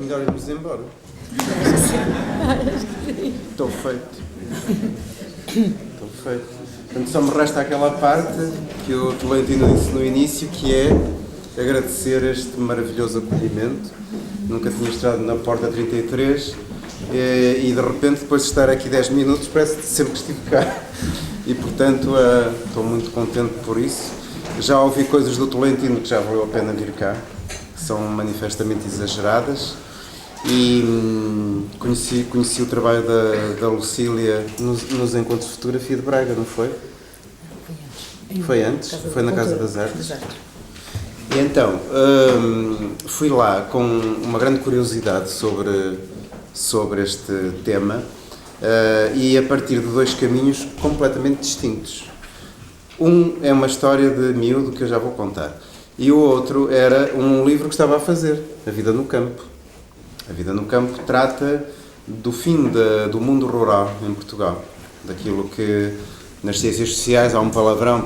melhor irmos embora. Estou feito. Estou feito. Portanto, só me resta aquela parte que o Tolentino disse no início, que é agradecer este maravilhoso acolhimento. Nunca tinha estado na Porta 33 e de repente, depois de estar aqui 10 minutos, parece que sempre que estive cá. E, portanto, estou muito contente por isso. Já ouvi coisas do Tolentino que já valeu a pena vir cá, que são manifestamente exageradas. E conheci o trabalho da Lucília nos Encontros de Fotografia de Braga, não foi? Foi antes? Foi na Casa das Artes? E então, fui lá com uma grande curiosidade sobre este tema e a partir de dois caminhos completamente distintos. Um é uma história de miúdo que eu já vou contar e o outro era um livro que estava a fazer, A Vida no Campo. A Vida no Campo trata do fim do mundo rural em Portugal, daquilo que nas ciências sociais há um palavrão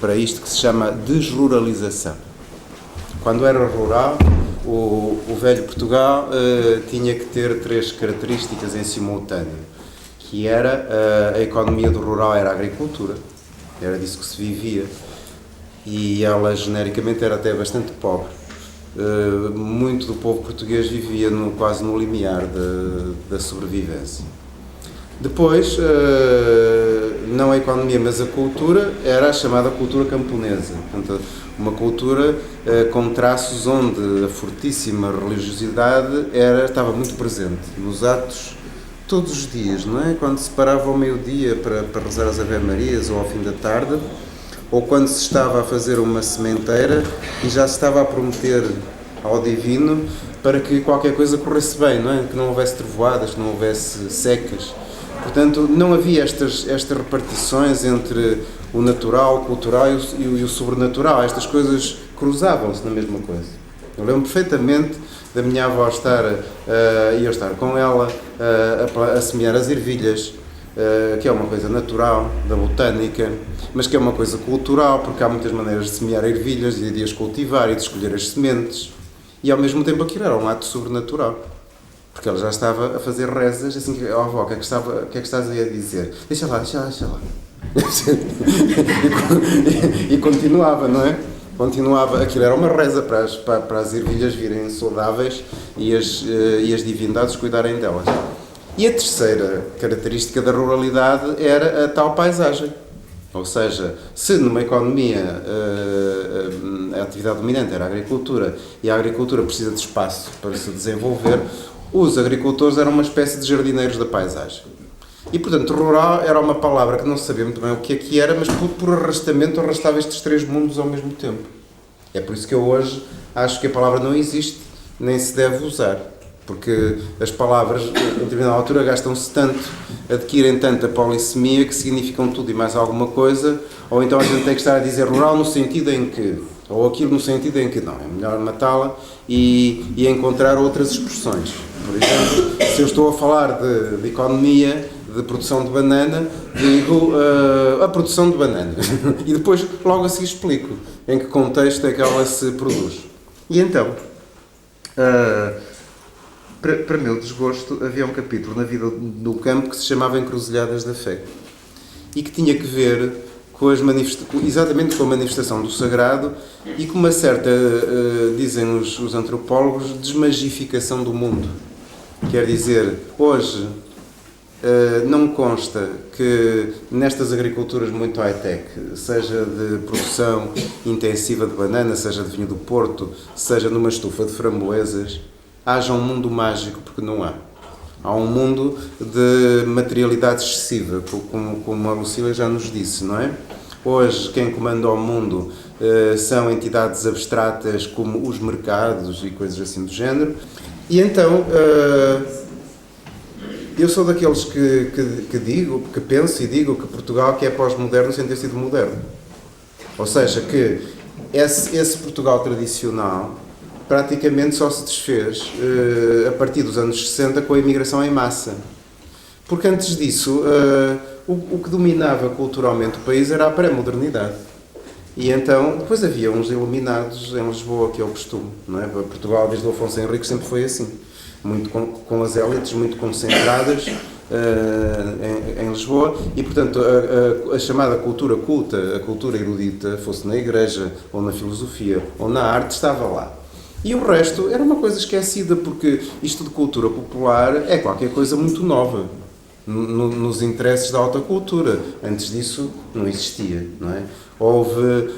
para isto que se chama desruralização. Quando era rural, o velho Portugal tinha que ter três características em simultâneo, que era a economia do rural era a agricultura, era disso que se vivia, e ela genericamente era até bastante pobre. Muito do povo português vivia quase no limiar da sobrevivência. Depois, não a economia, mas a cultura, era a chamada cultura camponesa. Portanto, uma cultura com traços onde a fortíssima religiosidade estava muito presente, nos atos todos os dias, não é? Quando se parava ao meio-dia para rezar as Ave-Marias ou ao fim da tarde, ou quando se estava a fazer uma sementeira e já se estava a prometer ao divino para que qualquer coisa corresse bem, não é? Que não houvesse trevoadas, que não houvesse secas. Portanto, não havia estas repartições entre o natural, o cultural e o sobrenatural. Estas coisas cruzavam-se na mesma coisa. Eu lembro perfeitamente da minha avó eu estar com ela a semear as ervilhas, que é uma coisa natural, da botânica, mas que é uma coisa cultural, porque há muitas maneiras de semear ervilhas e de as cultivar e de escolher as sementes, e ao mesmo tempo aquilo era um ato sobrenatural, porque ela já estava a fazer rezas, assim, oh, avó, o que é que estás aí a dizer? Deixa lá. e continuava, não é? Continuava, aquilo era uma reza para as ervilhas virem saudáveis e as divindades cuidarem delas. E a terceira característica da ruralidade era a tal paisagem. Ou seja, se numa economia a atividade dominante era a agricultura e a agricultura precisa de espaço para se desenvolver, os agricultores eram uma espécie de jardineiros da paisagem. E, portanto, rural era uma palavra que não se sabia muito bem o que era, mas por arrastamento arrastava estes três mundos ao mesmo tempo. É por isso que eu hoje acho que a palavra não existe, nem se deve usar. Porque as palavras, em determinada altura, gastam-se tanto, adquirem tanta polissemia que significam tudo e mais alguma coisa, ou então a gente tem que estar a dizer rural no sentido em que, ou aquilo no sentido em que não, é melhor matá-la e encontrar outras expressões. Por exemplo, se eu estou a falar de economia, de produção de banana, digo a produção de banana. E depois, logo a seguir, explico em que contexto é que ela se produz. E então, para meu desgosto, havia um capítulo na Vida no Campo que se chamava Encruzilhadas da Fé e que tinha que ver com exatamente com a manifestação do sagrado e com uma certa, dizem os antropólogos, desmagificação do mundo. Quer dizer, hoje não consta que nestas agriculturas muito high-tech, seja de produção intensiva de banana, seja de vinho do Porto, seja numa estufa de framboesas, haja um mundo mágico, porque não há. Há um mundo de materialidade excessiva, como a Lucília já nos disse, não é? Hoje, quem comanda o mundo são entidades abstratas como os mercados e coisas assim do género. E então, eu sou daqueles que penso e digo que Portugal que é pós-moderno sem ter sido moderno. Ou seja, que esse Portugal tradicional praticamente só se desfez a partir dos anos 60 com a imigração em massa. Porque antes disso, o que dominava culturalmente o país era a pré-modernidade. E então, depois havia uns iluminados em Lisboa, que é o costume, não é? Portugal, desde o Afonso Henriques, sempre foi assim. Muito com as élites muito concentradas em Lisboa e, portanto, a chamada cultura culta, a cultura erudita, fosse na igreja, ou na filosofia, ou na arte, estava lá. E o resto era uma coisa esquecida, porque isto de cultura popular é qualquer coisa muito nova nos interesses da alta cultura. Antes disso não existia, não é? Houve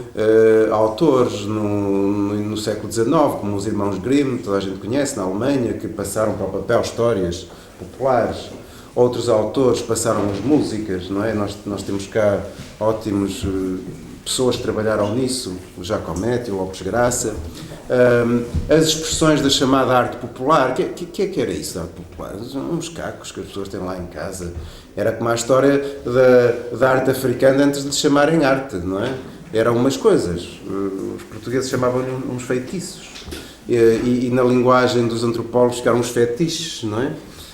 autores no século XIX, como os irmãos Grimm, toda a gente conhece, na Alemanha, que passaram para o papel histórias populares. Outros autores passaram as músicas, não é? Nós temos cá ótimos pessoas que trabalharam nisso, o Giacometti, o Lopes Graça. As expressões da chamada arte popular, que é que era isso da arte popular? Uns cacos que as pessoas têm lá em casa. Era como a história da arte africana antes de lhe chamarem arte, não é? Eram umas coisas. Os portugueses chamavam-lhe uns feitiços. E na linguagem dos antropólogos ficaram uns fetiches, não é?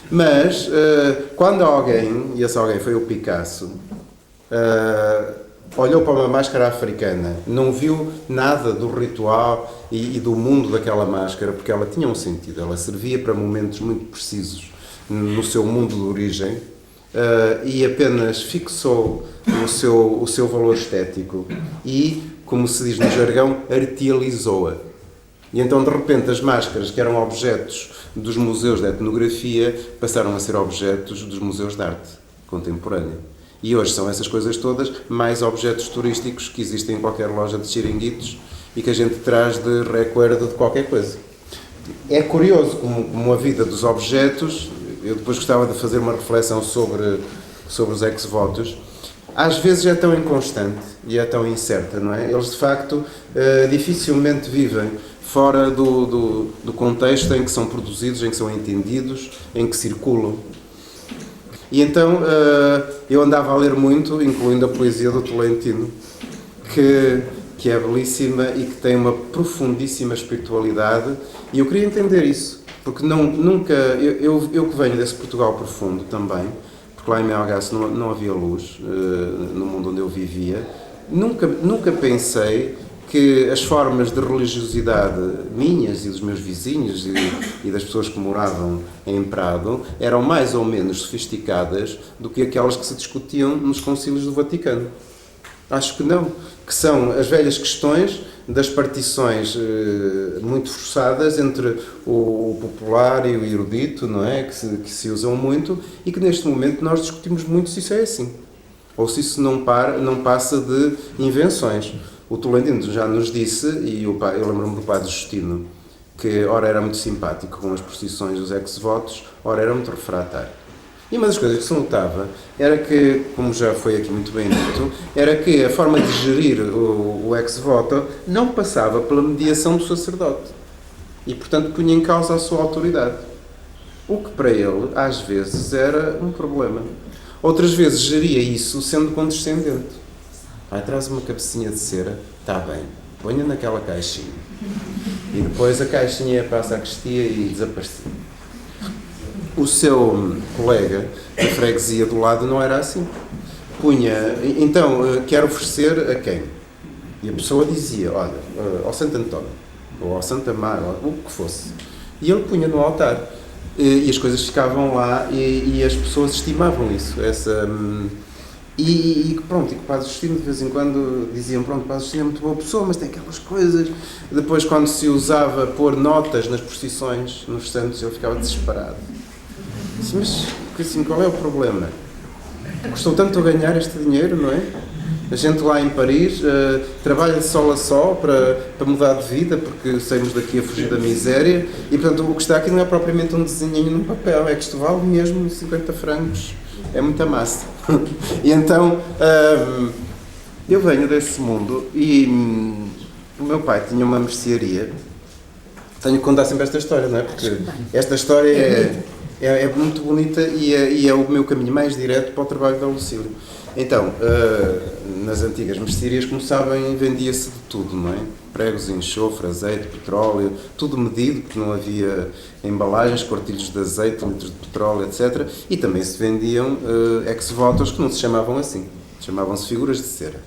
Mas, quando alguém, e esse alguém foi o Picasso, olhou para uma máscara africana, não viu nada do ritual e do mundo daquela máscara, porque ela tinha um sentido, ela servia para momentos muito precisos no seu mundo de origem, e apenas fixou o seu valor estético e, como se diz no jargão, artializou-a. E então, de repente, as máscaras, que eram objetos dos museus de etnografia, passaram a ser objetos dos museus de arte contemporânea. E hoje são essas coisas todas, mais objetos turísticos que existem em qualquer loja de chiringuitos e que a gente traz de recuerdo de qualquer coisa. É curioso como a vida dos objetos, eu depois gostava de fazer uma reflexão sobre os ex-votos, às vezes é tão inconstante e é tão incerta, não é? Eles, de facto, dificilmente vivem fora do contexto em que são produzidos, em que são entendidos, em que circulam. E então eu andava a ler muito, incluindo a poesia do Tolentino, que é belíssima e que tem uma profundíssima espiritualidade, e eu queria entender isso, porque nunca, eu que venho desse Portugal profundo também, porque lá em Melgaço não havia luz, no mundo onde eu vivia, nunca pensei que as formas de religiosidade minhas e dos meus vizinhos e das pessoas que moravam em Prado eram mais ou menos sofisticadas do que aquelas que se discutiam nos concílios do Vaticano. Acho que não, que são as velhas questões das partições muito forçadas entre o popular e o erudito, não é? Que se usam muito e que neste momento nós discutimos muito se isso é assim, ou se isso não passa de invenções. O Tolentino já nos disse, e eu lembro-me do padre Justino, que ora era muito simpático com as procissões dos ex-votos, ora era muito refratário. E uma das coisas que se notava era que, como já foi aqui muito bem dito, era que a forma de gerir o ex-voto não passava pela mediação do sacerdote. E, portanto, punha em causa a sua autoridade. O que para ele, às vezes, era um problema. Outras vezes geria isso sendo condescendente. Traz uma cabecinha de cera, está bem, ponha naquela caixinha. E depois a caixinha passa a crestia e desaparecia. O seu colega da freguesia do lado não era assim. Punha, então, quer oferecer a quem? E a pessoa dizia, olha, ao Santo António, ou ao Santa Mar, ou o que fosse. E ele punha no altar. E as coisas ficavam lá e as pessoas estimavam isso, E pronto, e o Padre Justino de vez em quando diziam, pronto, o Padre Justino é muito boa pessoa, mas tem aquelas coisas. Depois, quando se usava pôr notas nas procissões, nos santos, ele ficava desesperado. Disse, mas assim, qual é o problema? Custou tanto ganhar este dinheiro, não é? A gente lá em Paris trabalha de sol a sol para mudar de vida, porque saímos daqui a fugir da miséria, e portanto o que está aqui não é propriamente um desenhinho num papel, é que isto vale mesmo 50 francos. É muita massa. E então, eu venho desse mundo e o meu pai tinha uma mercearia. Tenho que contar sempre esta história, não é? Porque esta história é muito bonita e é o meu caminho mais direto para o trabalho da Lucília. Então, nas antigas mercearias, como sabem, vendia-se de tudo, não é? Pregos, enxofre, azeite, petróleo, tudo medido, porque não havia embalagens, quartilhos de azeite, litros de petróleo, etc. E também se vendiam ex-votos que não se chamavam assim, chamavam-se figuras de cera.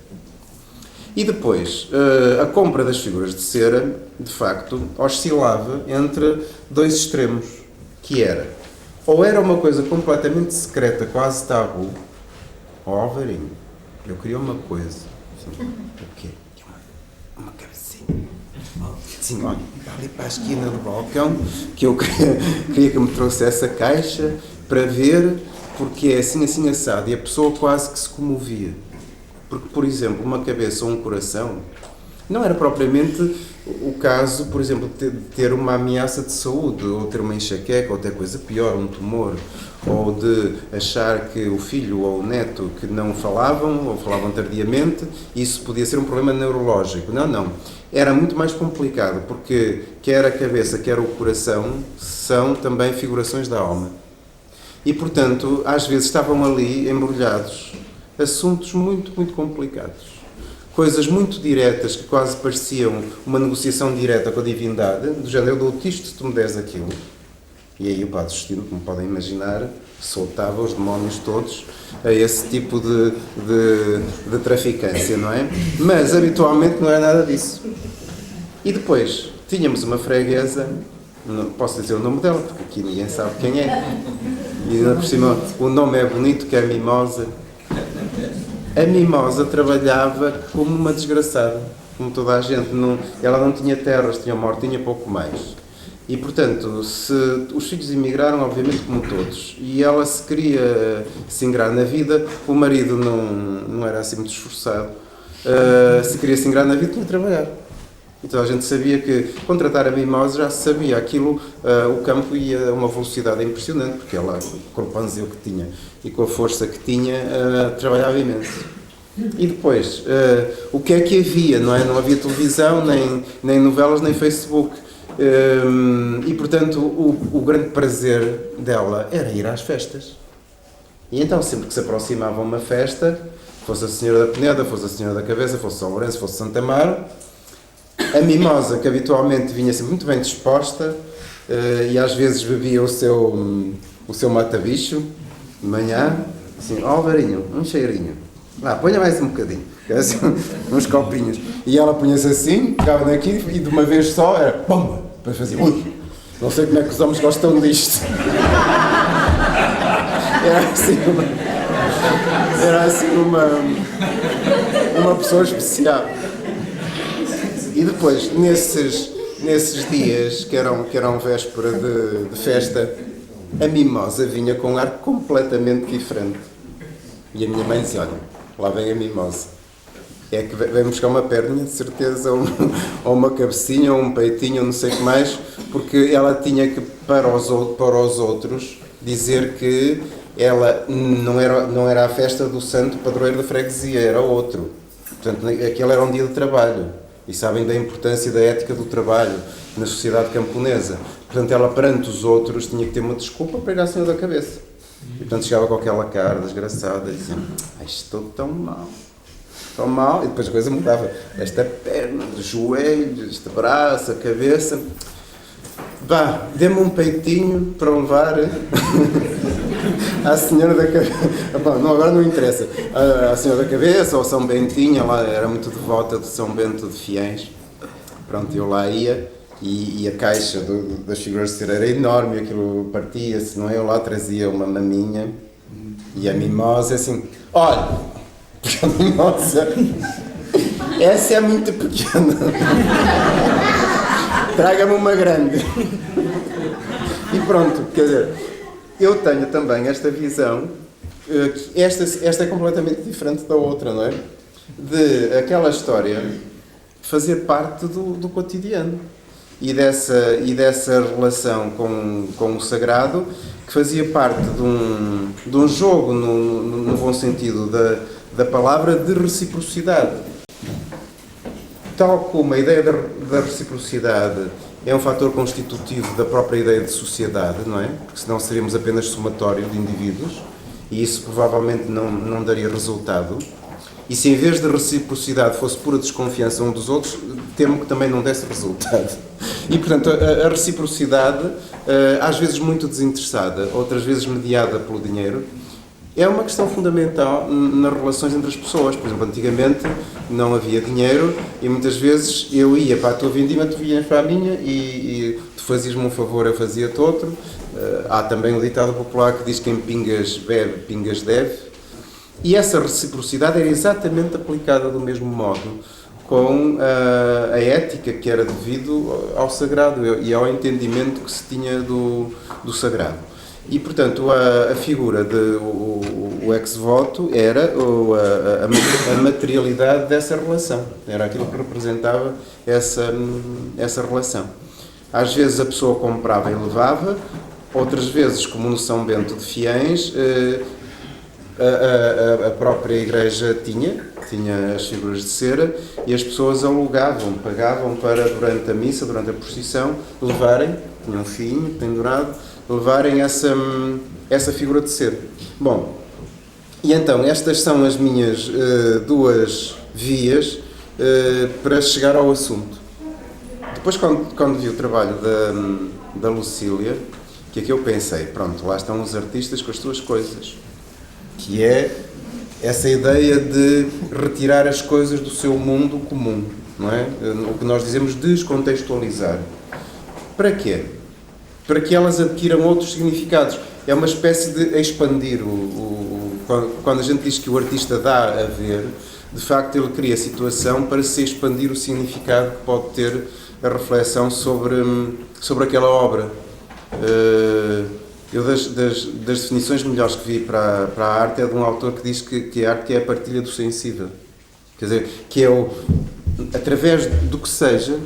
E depois, a compra das figuras de cera, de facto, oscilava entre dois extremos, que era, ou era uma coisa completamente secreta, quase tabu, ó Alvarinho, eu queria uma coisa, assim, o quê? Uma cabecinha, assim, olha, ali para a esquina do balcão, que eu queria que me trouxe essa caixa para ver, porque é assim, assim, assado, e a pessoa quase que se comovia. Porque, por exemplo, uma cabeça ou um coração não era propriamente o caso, por exemplo, de ter uma ameaça de saúde, ou ter uma enxaqueca, ou até coisa pior, um tumor, ou de achar que o filho ou o neto que não falavam, ou falavam tardiamente, isso podia ser um problema neurológico. Não, não. Era muito mais complicado, porque quer a cabeça, quer o coração, são também figurações da alma. E, portanto, às vezes estavam ali embrulhados assuntos muito, muito complicados. Coisas muito diretas, que quase pareciam uma negociação direta com a divindade, do género, eu dou-te isto, tu me des aquilo. E aí o Padre Justino, como podem imaginar, soltava os demónios todos a esse tipo de traficância, não é? Mas, habitualmente, não é nada disso. E depois, tínhamos uma freguesa, não posso dizer o nome dela, porque aqui ninguém sabe quem é, e ainda por cima o nome é bonito, que é Mimosa. A Mimosa trabalhava como uma desgraçada, como toda a gente. Ela não tinha terras, tinha uma hortinha, pouco mais. E, portanto, os filhos emigraram, obviamente, como todos. E ela se queria se ingrar na vida, o marido não era assim muito esforçado. Se queria se ingrar na vida, tinha que trabalhar. Então a gente sabia que contratar a Mimosa já se sabia aquilo, o campo ia a uma velocidade impressionante, porque ela, com o corpanzil que tinha e com a força que tinha, trabalhava imenso. E depois, o que é que havia, não é? Não havia televisão, nem novelas, nem Facebook. E portanto o grande prazer dela era ir às festas. E então sempre que se aproximava uma festa, fosse a Senhora da Peneda, fosse a Senhora da Cabeça, fosse São Lourenço, fosse Santa Amaro, a Mimosa, que habitualmente vinha sempre muito bem disposta, e às vezes bebia o seu mata-bicho de manhã, assim, ó Alvarinho, um cheirinho, lá, ponha mais um bocadinho, assim, uns copinhos, e ela punha-se assim, pegava daqui e de uma vez só era pumba, depois fazia, ui, não sei como é que os homens gostam disto. Era assim uma pessoa especial. E depois, nesses dias que eram véspera de festa, a Mimosa vinha com um ar completamente diferente. E a minha mãe dizia, olha, lá vem a Mimosa. É que vem buscar uma perninha, de certeza, ou uma cabecinha, ou um peitinho, ou não sei o que mais, porque ela tinha que, para os outros, dizer que ela não era a festa do santo padroeiro da freguesia, era outro. Portanto, aquele era um dia de trabalho. E sabem da importância da ética do trabalho na sociedade camponesa. Portanto, ela perante os outros tinha que ter uma desculpa para ir à Senhora da Cabeça. E portanto chegava com aquela cara desgraçada e dizia, estou tão mal. E depois a coisa mudava. Esta perna, os joelhos, este braço, a cabeça. Vá, dê-me um peitinho para levar à Senhora da Cabeça. Não, agora não interessa. A Senhora da Cabeça ou São Bentinho, ela era muito devota de São Bento de Fiéis. Pronto, eu lá ia e a caixa das figuras de cera era enorme, aquilo partia-se, não é? Eu lá trazia uma maminha e a Mimosa assim, olha, a Mimosa, essa é muito pequena. Traga-me uma grande. E pronto, quer dizer, eu tenho também esta visão, que esta é completamente diferente da outra, não é? De aquela história fazer parte do cotidiano e dessa relação com o sagrado, que fazia parte de um jogo, no bom sentido da palavra, de reciprocidade. Tal como a ideia da reciprocidade é um fator constitutivo da própria ideia de sociedade, não é? Porque senão seríamos apenas somatório de indivíduos e isso provavelmente não daria resultado. E se em vez de reciprocidade fosse pura desconfiança um dos outros, temo que também não desse resultado. E, portanto, a reciprocidade, às vezes muito desinteressada, outras vezes mediada pelo dinheiro, é uma questão fundamental nas relações entre as pessoas. Por exemplo, antigamente não havia dinheiro e muitas vezes eu ia para a tua vindima, tu vinhas para a minha e tu fazias-me um favor, eu fazia-te outro. Há também o ditado popular que diz que quem pingas bebe, pingas deve. E essa reciprocidade era exatamente aplicada do mesmo modo com a ética que era devido ao sagrado e ao entendimento que se tinha do sagrado. E, portanto, a figura o ex-voto era a materialidade dessa relação. Era aquilo que representava essa relação. Às vezes a pessoa comprava e levava, outras vezes, como no São Bento de Fiéis, a própria igreja tinha as figuras de cera e as pessoas alugavam, pagavam para, durante a missa, durante a procissão, levarem, tinham um fio pendurado, levarem essa figura de cera. Bom, e então estas são as minhas duas vias para chegar ao assunto. Depois, quando vi o trabalho da Lucília, que é que eu pensei, pronto, lá estão os artistas com as suas coisas, que é essa ideia de retirar as coisas do seu mundo comum, não é? O que nós dizemos descontextualizar. Para quê? Para que elas adquiram outros significados. É uma espécie de expandir. Quando a gente diz que o artista dá a ver, de facto ele cria a situação para se expandir o significado que pode ter a reflexão sobre aquela obra. Eu das definições melhores que vi para a arte é de um autor que diz que a arte é a partilha do sensível. Quer dizer, que é através do que seja,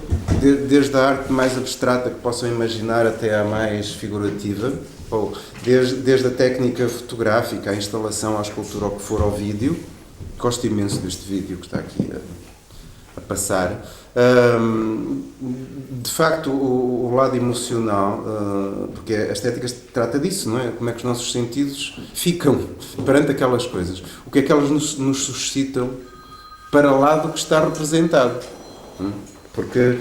desde a arte mais abstrata que possam imaginar até a mais figurativa, ou desde a técnica fotográfica, a instalação, à escultura, ao que for, ao vídeo. Gosto imenso deste vídeo que está aqui a passar. De facto, o lado emocional, porque a estética trata disso, não é? Como é que os nossos sentidos ficam perante aquelas coisas? O que é que elas nos suscitam para lá do que está representado? Porque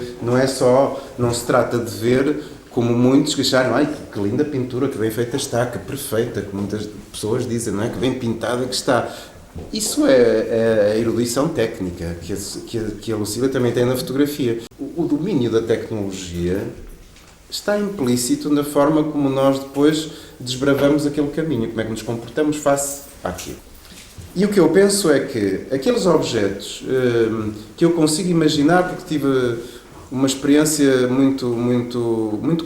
não se trata de ver como muitos que acharam, ai, que linda pintura, que bem feita está, que perfeita, que muitas pessoas dizem, não é? Que bem pintada que está. Isso é a erudição técnica que a Lucília também tem na fotografia. O domínio da tecnologia está implícito na forma como nós depois desbravamos aquele caminho, como é que nos comportamos face àquilo. E o que eu penso é que aqueles objetos que eu consigo imaginar, porque tive uma experiência muito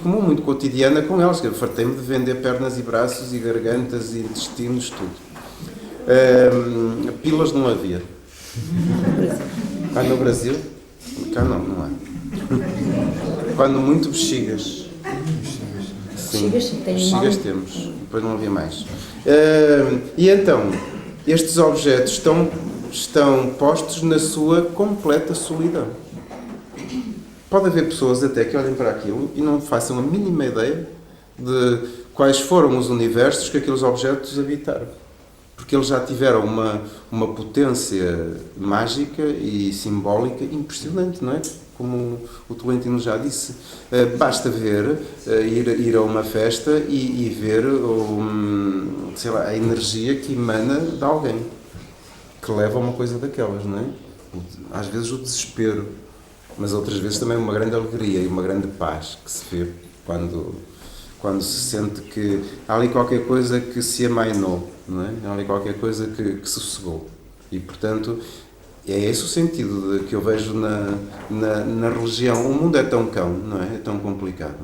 comum, muito cotidiana com eles, que eu fartei-me de vender pernas e braços e gargantas e intestinos, tudo. Pilas não havia. Cá no Brasil? Cá não há. Quando muito bexigas. Sim, bexigas temos. Depois não havia mais. E então, estes objetos estão postos na sua completa solidão. Pode haver pessoas até que olhem para aquilo e não façam a mínima ideia de quais foram os universos que aqueles objetos habitaram. Porque eles já tiveram uma potência mágica e simbólica impressionante, não é? Como o Tolentino já disse. Basta ver, ir a uma festa e ver sei lá, a energia que emana de alguém, que leva a uma coisa daquelas, não é? Às vezes o desespero, mas outras vezes também uma grande alegria e uma grande paz que se vê quando se sente que há ali qualquer coisa que se amainou, não é? Há ali qualquer coisa que sossegou. E, portanto, é esse o sentido que eu vejo na religião. O mundo é tão cão, não é? É tão complicado.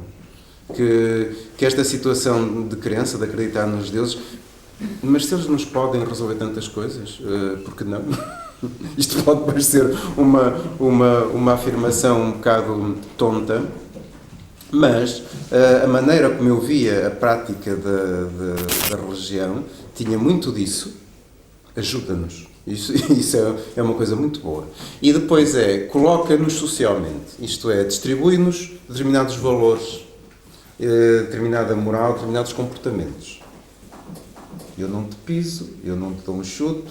Que esta situação de crença, de acreditar nos deuses, mas se eles nos podem resolver tantas coisas, por que não? Isto pode parecer uma afirmação um bocado tonta, mas a maneira como eu via a prática da religião tinha muito disso, ajuda-nos. Isso é uma coisa muito boa. E depois coloca-nos socialmente, isto é, distribui-nos determinados valores, determinada moral, determinados comportamentos. Eu não te piso, eu não te dou um chute,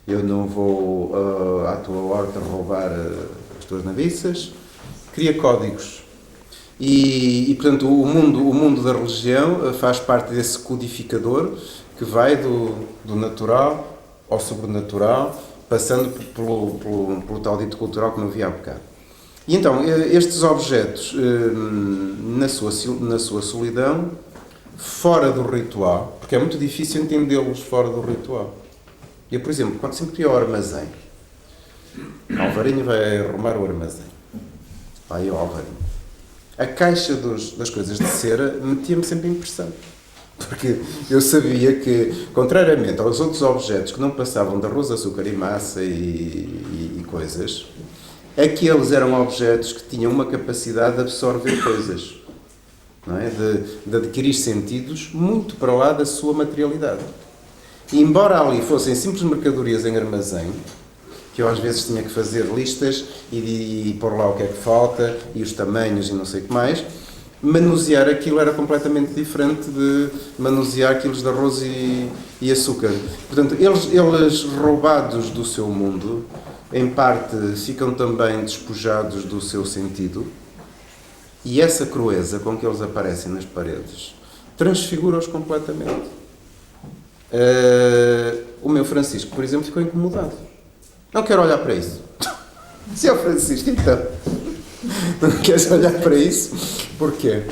eu não vou à tua horta roubar as tuas naviças. Cria códigos. E portanto, o mundo da religião faz parte desse codificador que vai do natural ao sobrenatural passando pelo tal dito cultural que não havia há bocado. E então, estes objetos, na sua solidão, fora do ritual, porque é muito difícil entendê-los fora do ritual. Eu, por exemplo, quando sempre ia ao armazém, Alvarinho vai arrumar o armazém. Vai ao Alvarinho. A caixa das coisas de cera metia-me sempre impressão. Porque eu sabia que, contrariamente aos outros objetos que não passavam de arroz, açúcar e massa e coisas, aqueles eram objetos que tinham uma capacidade de absorver coisas, não é? De adquirir sentidos muito para lá da sua materialidade. E embora ali fossem simples mercadorias em armazém, que eu às vezes tinha que fazer listas e pôr lá o que é que falta, e os tamanhos e não sei o que mais, manusear aquilo era completamente diferente de manusear quilos de arroz e açúcar. Portanto, eles roubados do seu mundo, em parte ficam também despojados do seu sentido, e essa crueza com que eles aparecem nas paredes transfigura-os completamente. O meu Francisco, por exemplo, ficou incomodado. Não quero olhar para isso. Se é o Francisco, então. Não queres olhar para isso? Porquê?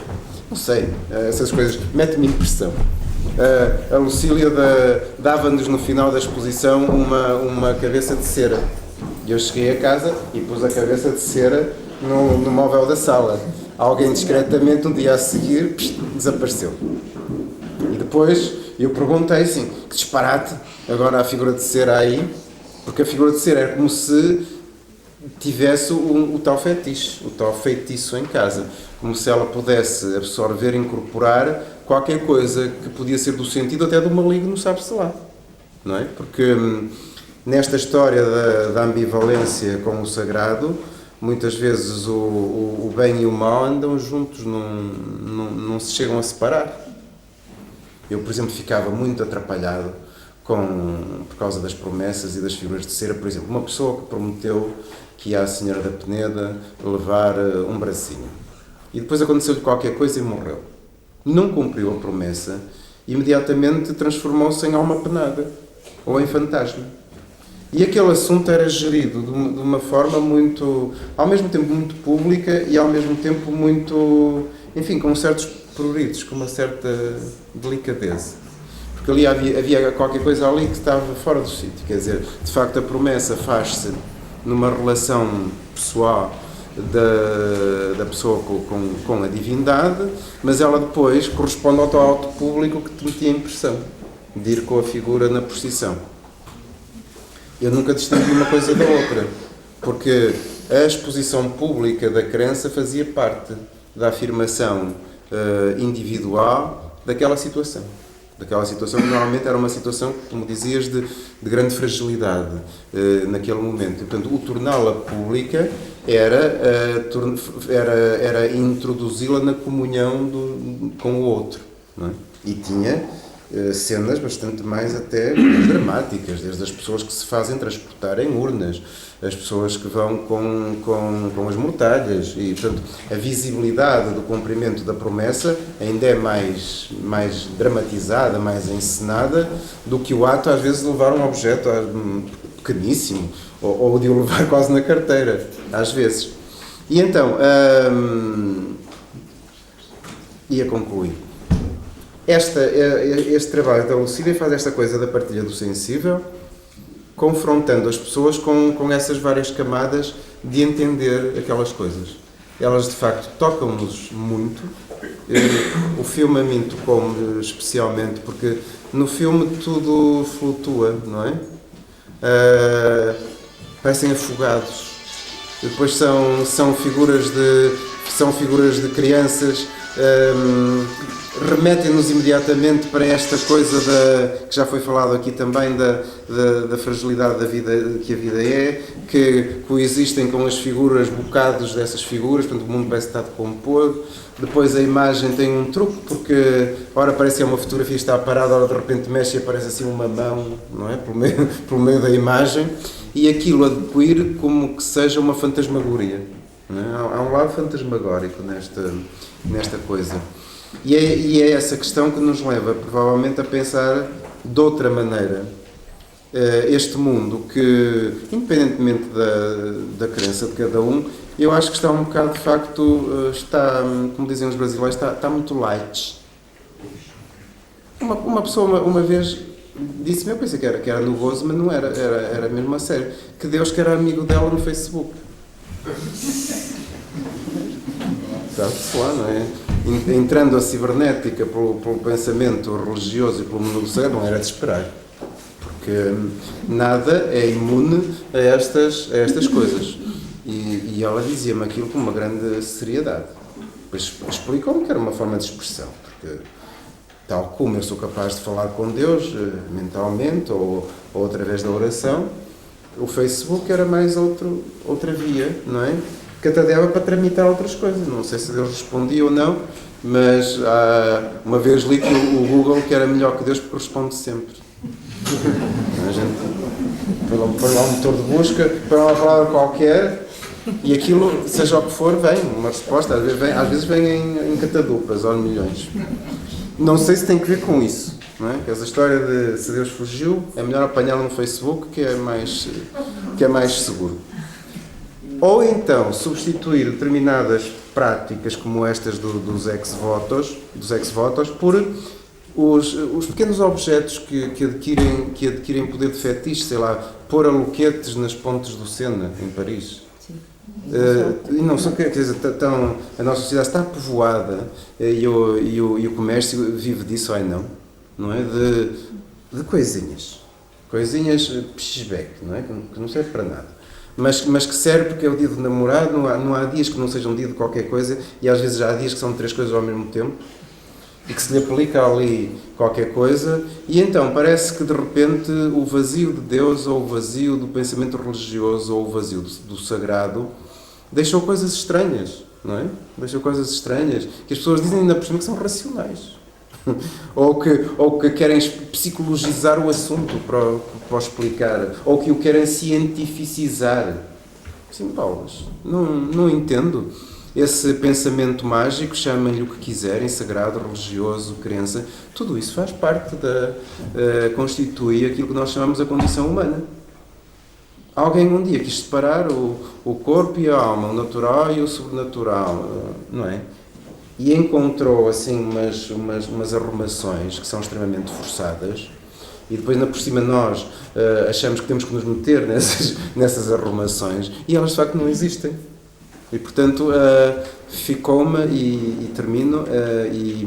Não sei. Essas coisas metem-me impressão. A Lucília dava-nos no final da exposição uma cabeça de cera. E eu cheguei a casa e pus a cabeça de cera no móvel da sala. Alguém discretamente, um dia a seguir, desapareceu. E depois eu perguntei assim, que disparate, agora a figura de cera aí, porque a figura de cera era como se tivesse o tal fetiche, o tal feitiço em casa, como se ela pudesse absorver, incorporar qualquer coisa que podia ser do sentido até do maligno, sabe-se lá, não é? Porque nesta história da ambivalência com o sagrado, muitas vezes o bem e o mal andam juntos, não se chegam a separar. Eu, por exemplo, ficava muito atrapalhado por causa das promessas e das figuras de cera. Por exemplo, uma pessoa que prometeu que ia à Senhora da Peneda levar um bracinho. E depois aconteceu-lhe qualquer coisa e morreu. Não cumpriu a promessa, imediatamente transformou-se em alma penada, ou em fantasma. E aquele assunto era gerido de uma forma muito, ao mesmo tempo muito pública e ao mesmo tempo muito, enfim, com certos pruridos, com uma certa delicadeza. Porque ali havia qualquer coisa ali que estava fora do sítio. Quer dizer, de facto a promessa faz-se numa relação pessoal da pessoa com a divindade, mas ela depois corresponde ao tal auto público que te metia a impressão de ir com a figura na procissão. Eu nunca distingui uma coisa da outra, porque a exposição pública da crença fazia parte da afirmação individual daquela situação. Daquela situação que normalmente era uma situação, como dizias, de grande fragilidade naquele momento. E, portanto, o torná-la pública era introduzi-la na comunhão com o outro, não é? E tinha cenas bastante mais até dramáticas, desde as pessoas que se fazem transportar em urnas, as pessoas que vão com as mortalhas, e portanto a visibilidade do cumprimento da promessa ainda é mais dramatizada, mais encenada do que o ato às vezes de levar um objeto pequeníssimo, ou de o levar quase na carteira, às vezes. E então, ia concluir. Este trabalho da Lucília faz esta coisa da partilha do sensível, confrontando as pessoas com essas várias camadas de entender aquelas coisas. Elas, de facto, tocam-nos muito. O filme a mim tocou-me especialmente porque no filme tudo flutua, não é? Parecem afogados. Depois são figuras de crianças, remetem-nos imediatamente para esta coisa que já foi falado aqui também da fragilidade da vida, que a vida é, que coexistem com as figuras, bocados dessas figuras, portanto o mundo parece estar decomposto. Depois a imagem tem um truque, porque ora parece que é uma fotografia, está parada, ora de repente mexe e aparece assim uma mão, não é? Pelo meio da imagem, e aquilo adquire como que seja uma fantasmagoria. Não é? Há um lado fantasmagórico nesta coisa. E é essa questão que nos leva, provavelmente, a pensar de outra maneira este mundo que, independentemente da crença de cada um, eu acho que está um bocado, de facto, está, como dizem os brasileiros, está muito light. Uma pessoa uma vez disse-me, eu pensei que era no gozo, mas não era, era mesmo a sério, que Deus que era amigo dela no Facebook. Sabe-se lá, não é? Entrando a cibernética pelo pensamento religioso e pelo mundo do ser, não era de esperar. Porque nada é imune a estas coisas. E ela dizia-me aquilo com uma grande seriedade. Depois explicou-me que era uma forma de expressão, porque tal como eu sou capaz de falar com Deus mentalmente ou através da oração, o Facebook era mais outra via, não é? Que até dava para tramitar outras coisas. Não sei se Deus respondia ou não, mas uma vez li que o Google que era melhor que Deus porque responde sempre. A gente põe lá um motor de busca, põe lá uma palavra qualquer e aquilo, seja o que for, vem uma resposta. Às vezes vem em catadupas ou milhões. Não sei se tem que ver com isso, não é? Essa história de se Deus fugiu, é melhor apanhá-lo no Facebook que é mais seguro. Ou então substituir determinadas práticas como estas dos ex-votos por os pequenos objetos que adquirem poder de fetiche, sei lá, pôr aloquetes nas pontes do Sena, em Paris. E não só, quer dizer, a nossa sociedade está povoada e o comércio vive disso, não é? De coisinhas pishback, não é? Que não serve para nada. Mas que serve porque é o dia do namorado, não há dias que não sejam dia de qualquer coisa, e às vezes já há dias que são 3 coisas ao mesmo tempo, e que se lhe aplica ali qualquer coisa, e então parece que de repente o vazio de Deus, ou o vazio do pensamento religioso, ou o vazio do sagrado, deixou coisas estranhas, não é? Deixou coisas estranhas, que as pessoas dizem ainda por cima que são racionais. ou que querem psicologizar o assunto para explicar, ou que o querem cientificizar. Sim, Paulas, não entendo. Esse pensamento mágico, chamem-lhe o que quiserem, sagrado, religioso, crença, tudo isso faz parte constitui aquilo que nós chamamos a condição humana. Alguém um dia quis separar o corpo e a alma, o natural e o sobrenatural, não é? E encontrou assim umas arrumações que são extremamente forçadas, e depois ainda por cima nós achamos que temos que nos meter nessas arrumações, e elas de facto não existem. E portanto ficou-me, e termino, e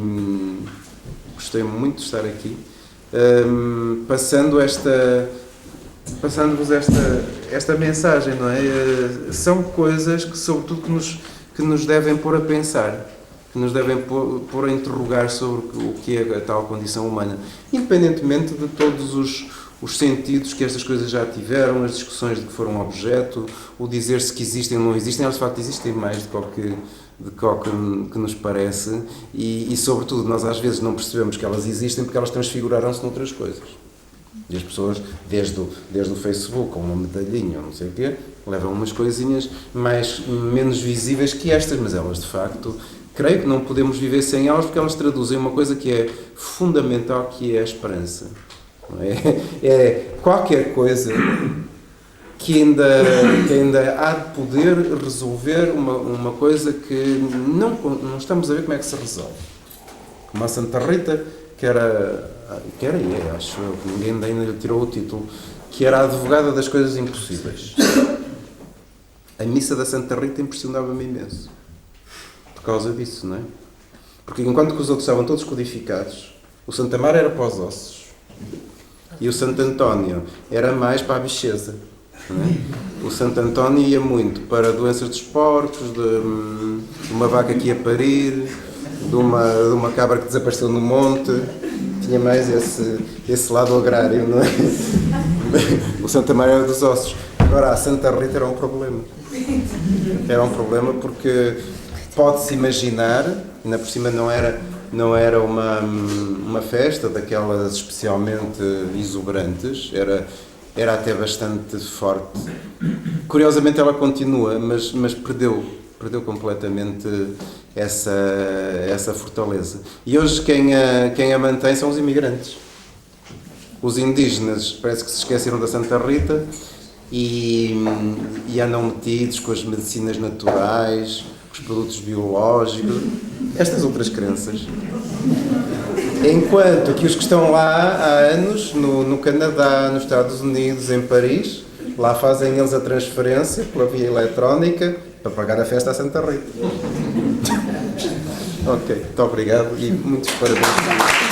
gostei muito de estar aqui, passando-vos esta mensagem, não é? São coisas que sobretudo que nos devem pôr a pensar, que nos devem pôr a interrogar sobre o que é a tal condição humana, independentemente de todos os sentidos que estas coisas já tiveram, as discussões de que foram objeto, o dizer-se que existem ou não existem. Elas de facto existem mais do que nos parece, e sobretudo nós às vezes não percebemos que elas existem porque elas transfiguraram-se noutras coisas. E as pessoas, desde o Facebook, ou uma medalhinha, ou não sei o quê, levam umas coisinhas menos visíveis que estas, mas elas de facto, creio que não podemos viver sem elas, porque elas traduzem uma coisa que é fundamental, que é a esperança. Não é? É qualquer coisa que ainda há de poder resolver uma coisa que não estamos a ver como é que se resolve. Como a Santa Rita, que era acho eu, que ninguém ainda lhe tirou o título, que era a advogada das coisas impossíveis. A missa da Santa Rita impressionava-me imenso. Por causa disso, não é? Porque enquanto que os outros estavam todos codificados, o Santa Mar era para os ossos. E o Santo António era mais para a bicheza. Não é? O Santo António ia muito para doenças dos porcos, de uma vaca que ia parir, de uma cabra que desapareceu no monte. Tinha mais esse lado agrário, não é? O Santa Maria era dos ossos. Agora, a Santa Rita era um problema. Era um problema porque pode-se imaginar, ainda por cima não era uma festa daquelas especialmente exuberantes, era até bastante forte. Curiosamente ela continua, mas perdeu completamente essa fortaleza. E hoje quem a mantém são os imigrantes. Os indígenas parece que se esqueceram da Santa Rita e andam metidos com as medicinas naturais, com os produtos biológicos, estas outras crenças. Enquanto que os que estão lá há anos, no Canadá, nos Estados Unidos, em Paris, lá fazem eles a transferência pela via eletrónica para pagar a festa à Santa Rita. Ok, muito obrigado e muitos parabéns.